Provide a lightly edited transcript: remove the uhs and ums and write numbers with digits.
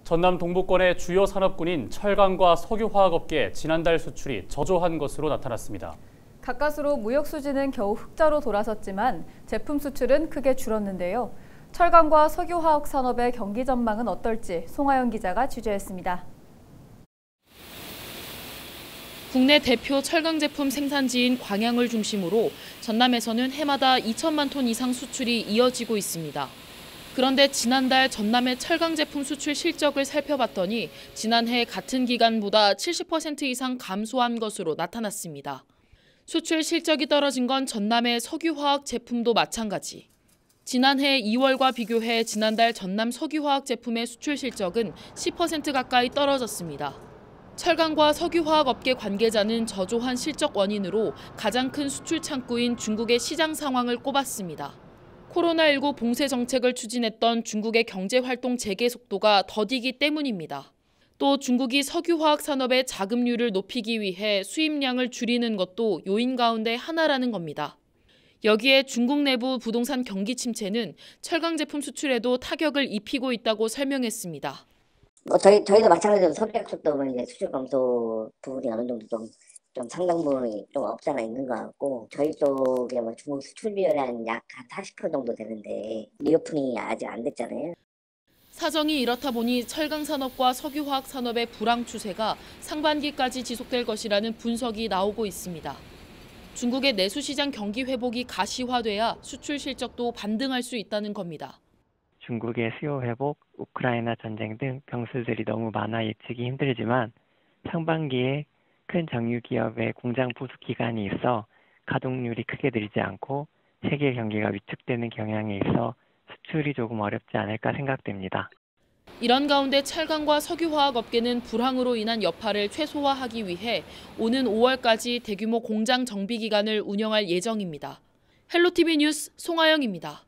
전남 동부권의 주요 산업군인 철강과 석유화학업계 지난달 수출이 저조한 것으로 나타났습니다. 가까스로 무역 수지는 겨우 흑자로 돌아섰지만 제품 수출은 크게 줄었는데요. 철강과 석유화학 산업의 경기 전망은 어떨지 송하영 기자가 취재했습니다. 국내 대표 철강 제품 생산지인 광양을 중심으로 전남에서는 해마다 2천만 톤 이상 수출이 이어지고 있습니다. 그런데 지난달 전남의 철강 제품 수출 실적을 살펴봤더니 지난해 같은 기간보다 70% 이상 감소한 것으로 나타났습니다. 수출 실적이 떨어진 건 전남의 석유화학 제품도 마찬가지. 지난해 2월과 비교해 지난달 전남 석유화학 제품의 수출 실적은 10% 가까이 떨어졌습니다. 철강과 석유화학 업계 관계자는 저조한 실적 원인으로 가장 큰 수출 창구인 중국의 시장 상황을 꼽았습니다. 코로나19 봉쇄 정책을 추진했던 중국의 경제활동 재개 속도가 더디기 때문입니다. 또 중국이 석유화학 산업의 자금률을 높이기 위해 수입량을 줄이는 것도 요인 가운데 하나라는 겁니다. 여기에 중국 내부 부동산 경기 침체는 철강 제품 수출에도 타격을 입히고 있다고 설명했습니다. 저희도 마찬가지로 석유화학 쪽도 이제 수출 감소 부분이 어느 정도 좀 상당 부분이 좀 없지 않아 있는 것 같고, 저희 쪽에 중국 수출 비율이 약 40% 정도 되는데 리오프닝이 아직 안 됐잖아요. 사정이 이렇다 보니 철강 산업과 석유화학 산업의 불황 추세가 상반기까지 지속될 것이라는 분석이 나오고 있습니다. 중국의 내수 시장 경기 회복이 가시화돼야 수출 실적도 반등할 수 있다는 겁니다. 중국의 수요 회복, 우크라이나 전쟁 등 변수들이 너무 많아 예측이 힘들지만 상반기에 큰 정유 기업의 공장 부숙 기간이 있어 가동률이 크게 늘지 않고 세계 경기가 위축되는 경향에 있어 수출이 조금 어렵지 않을까 생각됩니다. 이런 가운데 철강과 석유화학 업계는 불황으로 인한 여파를 최소화하기 위해 오는 5월까지 대규모 공장 정비 기간을 운영할 예정입니다. 헬로티비 뉴스 송하영입니다.